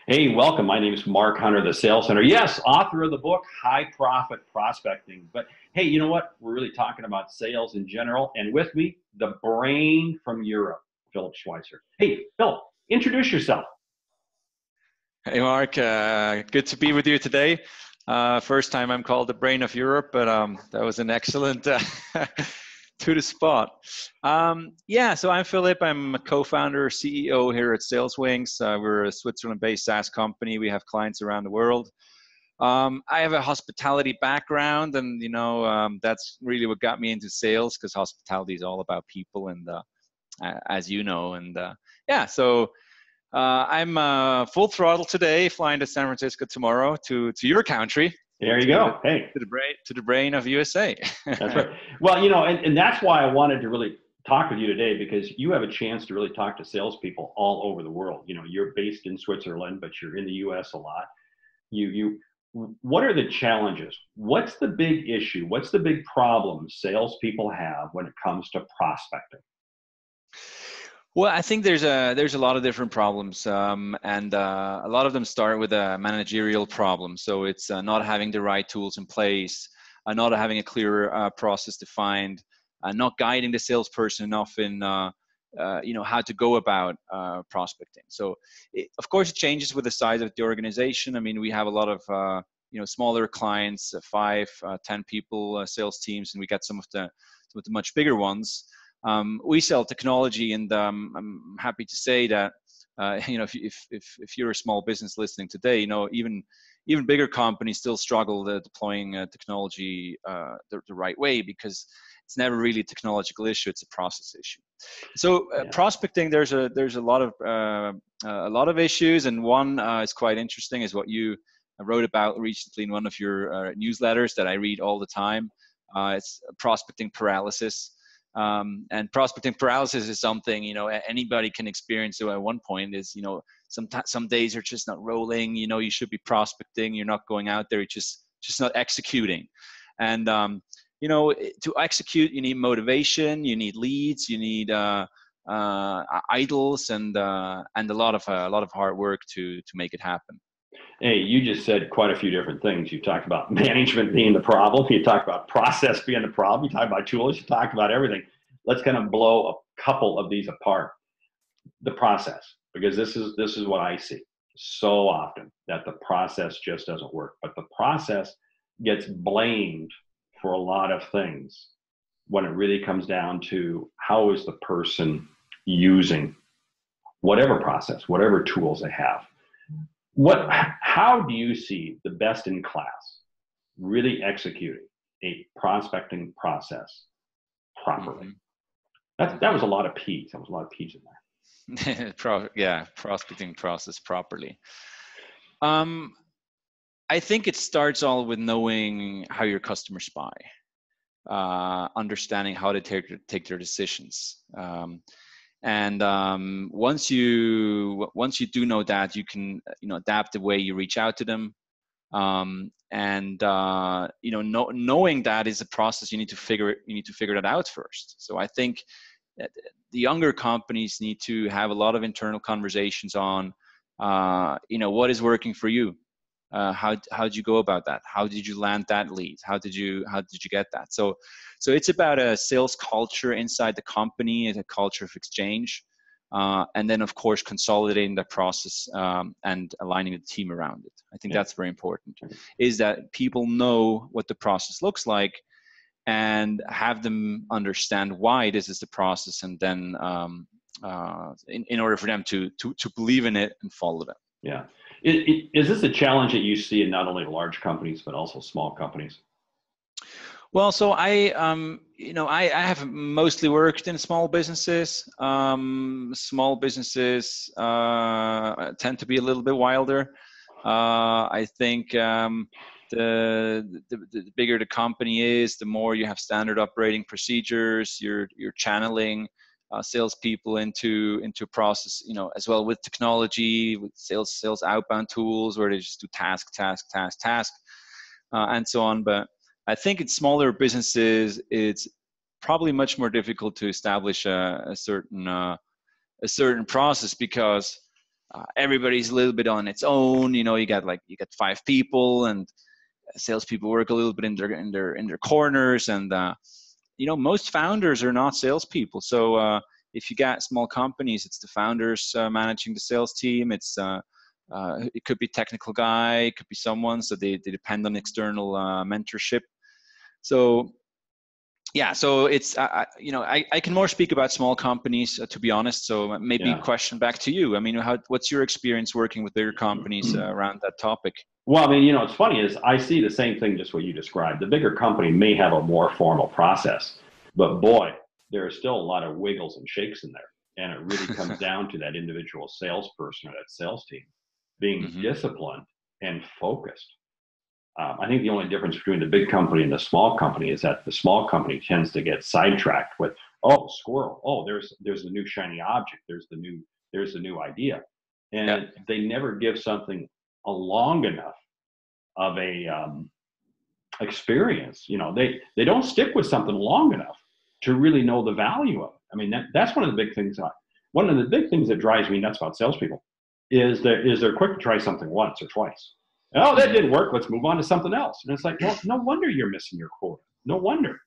Hey, welcome. My name is Mark Hunter, the Sales Hunter. Yes, author of the book, High Profit Prospecting. But hey, you know what? We're really talking about sales in general. And with me, the brain from Europe, Philip Schweizer. Hey, Philip, introduce yourself. Hey Mark, good to be with you today. First time I'm called the brain of Europe, but that was an excellent to the spot. So I'm Philip. I'm a co-founder, CEO here at SalesWings. We're a Switzerland-based SaaS company. We have clients around the world. I have a hospitality background, and that's really what got me into sales, because hospitality is all about people, and as you know, and so. I'm full throttle today, flying to San Francisco tomorrow to your country. There you go. Hey, to the brain of USA. that's right. Well, and that's why I wanted to really talk with you today, because you have a chance to really talk to salespeople all over the world. You're based in Switzerland, but you're in the U.S. a lot. What are the challenges? What's the big issue? What's the big problem salespeople have when it comes to prospecting? Well, I think there's a lot of different problems, and a lot of them start with a managerial problem. So it's not having the right tools in place, not having a clear process defined, not guiding the salesperson enough in how to go about prospecting. So of course it changes with the size of the organization. I mean, we have a lot of smaller clients, 5, 10 people sales teams, and we got some of the much bigger ones. We sell technology, and I'm happy to say that if you're a small business listening today, even bigger companies still struggle deploying technology the right way, because it's never really a technological issue; it's a process issue. So prospecting, there's a lot of issues, and one is quite interesting, is what you wrote about recently in one of your newsletters that I read all the time. It's prospecting paralysis. And prospecting paralysis is something anybody can experience. So at one point is some days are just not rolling. You should be prospecting. You're not going out there. You're just not executing. And to execute, you need motivation. You need leads. You need idols, and a lot of hard work to make it happen. Hey, you just said quite a few different things. You talked about management being the problem. You talked about process being the problem. You talked about tools. You talked about everything. Let's kind of blow a couple of these apart. The process, because this is what I see so often, that the process just doesn't work. But the process gets blamed for a lot of things when it really comes down to how is the person using whatever process, whatever tools they have. How do you see the best in class really executing a prospecting process properly? Mm-hmm. That was a lot of P's. That was a lot of P's in there. Prospecting process properly. I think it starts all with knowing how your customers buy, understanding how to take their decisions. And once you do know that, you can adapt the way you reach out to them, and knowing that is a process. You need to figure that out first. So I think that the younger companies need to have a lot of internal conversations on what is working for you. How did you go about that? How did you land that lead? How did you get that? So it's about a sales culture inside the company, and a culture of exchange, and then of course consolidating the process and aligning the team around it. I think that's very important. Is that people know what the process looks like, and have them understand why this is the process, and then in order for them to believe in it and follow them. Yeah. Is this a challenge that you see in not only large companies, but also small companies? Well, so I have mostly worked in small businesses. Small businesses tend to be a little bit wilder. I think the bigger the company is, the more you have standard operating procedures. You're channeling salespeople into process, as well with technology, with sales outbound tools where they just do task, and so on. But I think in smaller businesses, it's probably much more difficult to establish a certain process, because everybody's a little bit on its own. You got 5 people, and salespeople work a little bit in their corners, and most founders are not salespeople. So if you got small companies, it's the founders managing the sales team. It could be technical guy, it could be someone, so they depend on external mentorship. So yeah, so it's I can more speak about small companies, to be honest. So maybe question back to you. I mean, what's your experience working with bigger companies around that topic? Well, I mean, what's funny is I see the same thing, just what you described. The bigger company may have a more formal process, but boy, there are still a lot of wiggles and shakes in there. And it really comes down to that individual salesperson or that sales team being disciplined and focused. I think the only difference between the big company and the small company is that the small company tends to get sidetracked with, oh, squirrel, oh, there's the new shiny object, there's the new idea, and they never give something a long enough of a experience. They don't stick with something long enough to really know the value of it. I mean, that's one of the big things. One of the big things that drives me nuts about salespeople is they're quick to try something once or twice. Oh, that didn't work. Let's move on to something else. And it's like, well, no wonder you're missing your quota. No wonder.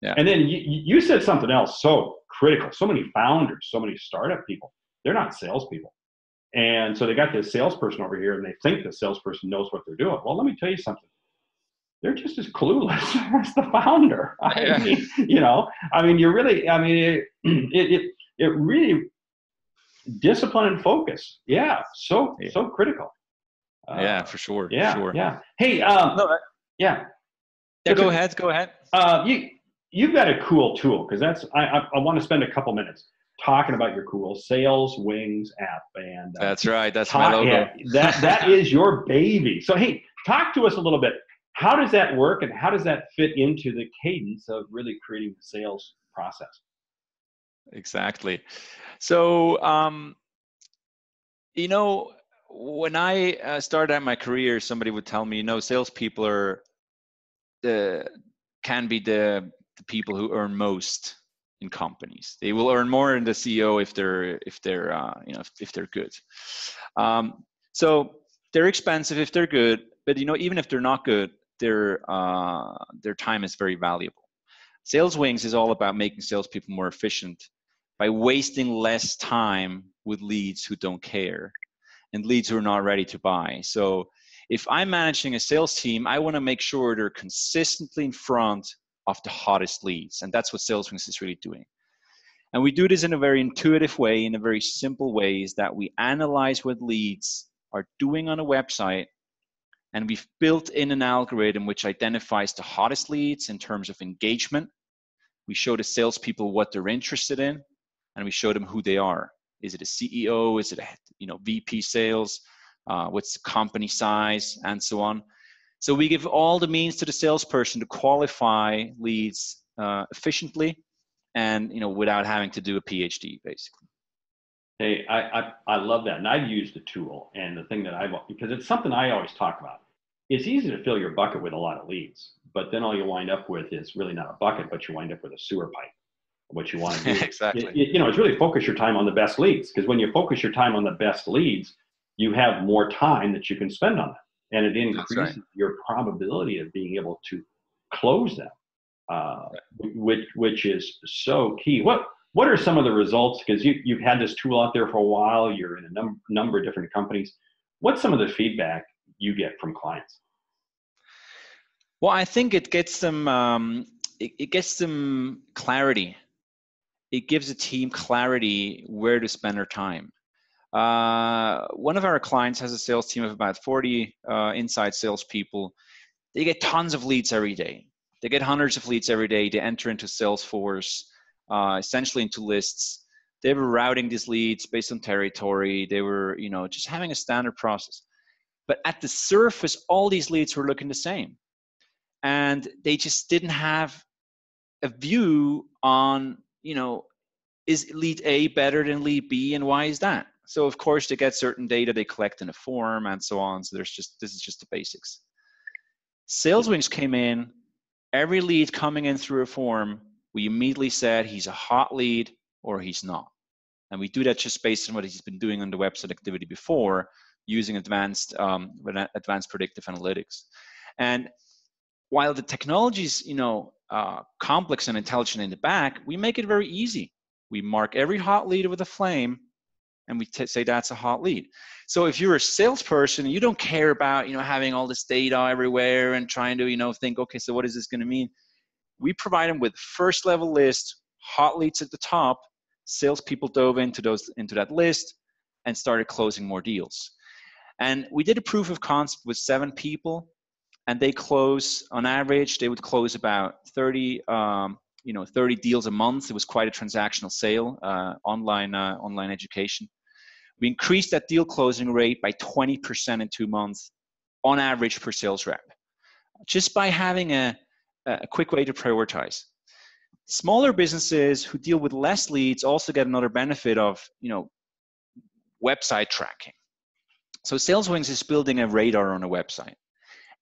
Yeah. And then you said something else so critical. So many founders, so many startup people, they're not salespeople. And so they got this salesperson over here, and they think the salesperson knows what they're doing. Well, let me tell you something. They're just as clueless as the founder. It really, discipline and focus. Yeah. So critical. For sure. Yeah. For sure. Yeah. Hey, Yeah, go ahead. You've got a cool tool, because I want to spend a couple minutes talking about your cool SalesWings app. And that's right. That's my logo. Yeah, that is your baby. So, hey, talk to us a little bit. How does that work, and how does that fit into the cadence of really creating the sales process? Exactly. So, when I started out my career, somebody would tell me, salespeople can be the people who earn most in companies. They will earn more than the CEO if they're good. So they're expensive if they're good, but even if they're not good, their time is very valuable. SalesWings is all about making salespeople more efficient by wasting less time with leads who don't care and leads who are not ready to buy. So if I'm managing a sales team, I want to make sure they're consistently in front of the hottest leads. And that's what SalesWings is really doing. And we do this in a very intuitive way, in a very simple way, is that we analyze what leads are doing on a website. And we've built in an algorithm which identifies the hottest leads in terms of engagement. We show the salespeople what they're interested in, and we show them who they are. Is it a CEO? Is it a VP sales? What's the company size, and so on. So we give all the means to the salesperson to qualify leads efficiently, and without having to do a PhD, basically. Hey, I love that, and I've used the tool, and the thing that because it's something I always talk about. It's easy to fill your bucket with a lot of leads, but then all you wind up with is really not a bucket, but you wind up with a sewer pipe. What you want to do, exactly. It's really focus your time on the best leads, because when you focus your time on the best leads, you have more time that you can spend on them, and it increases your probability of being able to close them, which is so key. What are some of the results? Because you've had this tool out there for a while. You're in a number of different companies. What's some of the feedback you get from clients? Well, I think it gets them it gets them clarity. It gives a team clarity where to spend their time. One of our clients has a sales team of about 40 inside salespeople. They get tons of leads every day. They get hundreds of leads every day. They enter into Salesforce, essentially into lists. They were routing these leads based on territory. They were, just having a standard process. But at the surface, all these leads were looking the same. And they just didn't have a view on, is lead A better than lead B, and why is that? So of course they get certain data they collect in a form and so on. So this is just the basics. SalesWings came in, every lead coming in through a form, we immediately said he's a hot lead or he's not. And we do that just based on what he's been doing on the website activity before, using advanced predictive analytics. And while the technology is, complex and intelligent in the back, we make it very easy. We mark every hot lead with a flame, and we say that's a hot lead. So if you're a salesperson, you don't care about, having all this data everywhere and trying to, think, okay, so what is this going to mean? We provide them with first level list, hot leads at the top. Salespeople dove into that list and started closing more deals. And we did a proof of concept with 7 people, and they close, on average, they would close about 30 deals a month. It was quite a transactional sale, online education. We increased that deal closing rate by 20% in 2 months, on average per sales rep, just by having a quick way to prioritize. Smaller businesses who deal with less leads also get another benefit of, website tracking. So SalesWings is building a radar on a website.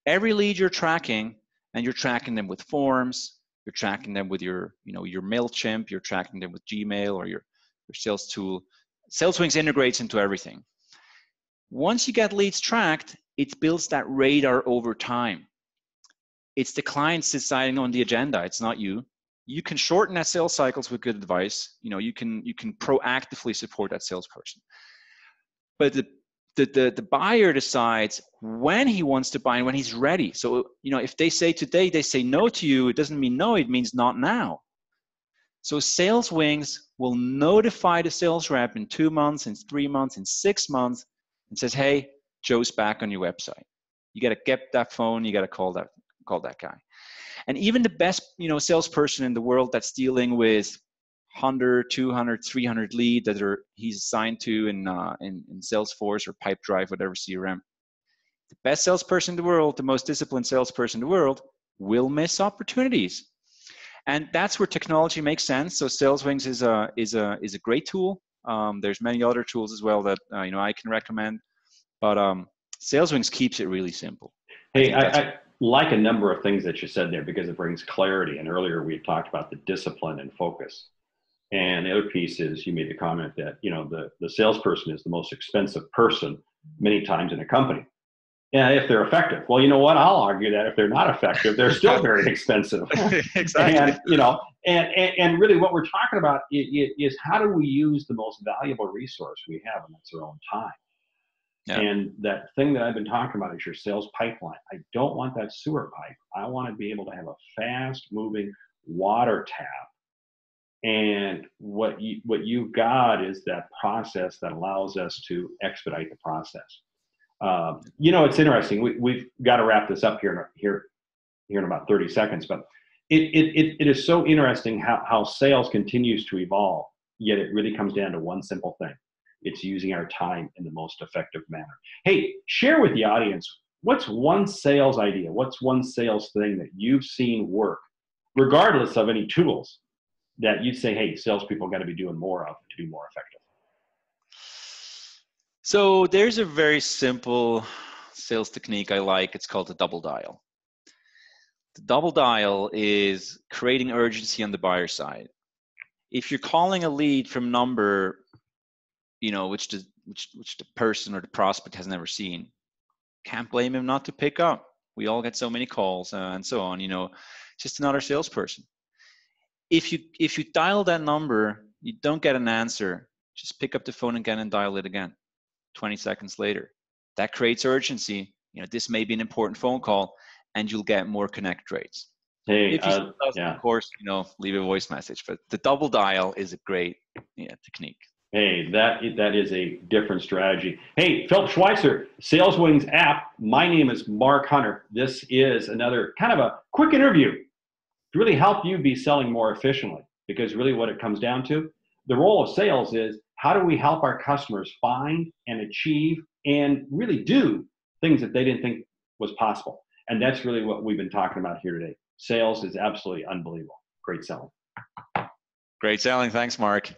Every lead you're tracking, and you're tracking them with forms, you're tracking them with your MailChimp, you're tracking them with Gmail or your sales tool. SalesWings integrates into everything. Once you get leads tracked, it builds that radar over time. It's the clients deciding on the agenda. It's not you. You can shorten that sales cycles with good advice. You can proactively support that salesperson. But the buyer decides when he wants to buy and when he's ready. So, if they say today, they say no to you, it doesn't mean no, it means not now. So SalesWings will notify the sales rep in 2 months, in 3 months, in 6 months, and says, hey, Joe's back on your website. You got to get that phone, you got to call that guy. And even the best, salesperson in the world that's dealing with 100, 200, 300 lead that he's assigned to in Salesforce or Pipedrive, whatever CRM. The best salesperson in the world, the most disciplined salesperson in the world, will miss opportunities. And that's where technology makes sense. So SalesWings is a great tool. There's many other tools as well that I can recommend, but SalesWings keeps it really simple. Hey, I like a number of things that you said there because it brings clarity. And earlier we talked about the discipline and focus. And the other piece is you made the comment that the salesperson is the most expensive person many times in a company. Yeah, if they're effective. Well, you know what? I'll argue that if they're not effective, they're still very expensive. Exactly. And really what we're talking about is how do we use the most valuable resource we have, and that's our own time. Yeah. And that thing that I've been talking about is your sales pipeline. I don't want that sewer pipe. I want to be able to have a fast moving water tap. And what you've got is that process that allows us to expedite the process. It's interesting. We've got to wrap this up here in about 30 seconds, but it is so interesting how sales continues to evolve, yet it really comes down to one simple thing. It's using our time in the most effective manner. Hey, share with the audience, what's one sales idea? What's one sales thing that you've seen work, regardless of any tools, that you'd say, hey, salespeople got to be doing more of to be more effective? So there's a very simple sales technique I like. It's called the double dial. The double dial is creating urgency on the buyer side. If you're calling a lead from number, which the person or the prospect has never seen, can't blame him not to pick up. We all get so many calls and so on. Just another salesperson. If you dial that number, you don't get an answer. Just pick up the phone again and dial it again. 20 seconds later. That creates urgency. This may be an important phone call, and you'll get more connect rates. Hey, if you of course, leave a voice message. But the double dial is a great technique. Hey, that is a different strategy. Hey, Philip Schweizer, SalesWings app. My name is Mark Hunter. This is another kind of a quick interview to really help you be selling more efficiently, because really what it comes down to, the role of sales is how do we help our customers find and achieve and really do things that they didn't think was possible. And that's really what we've been talking about here today. Sales is absolutely unbelievable. Great selling. Great selling. Thanks, Mark.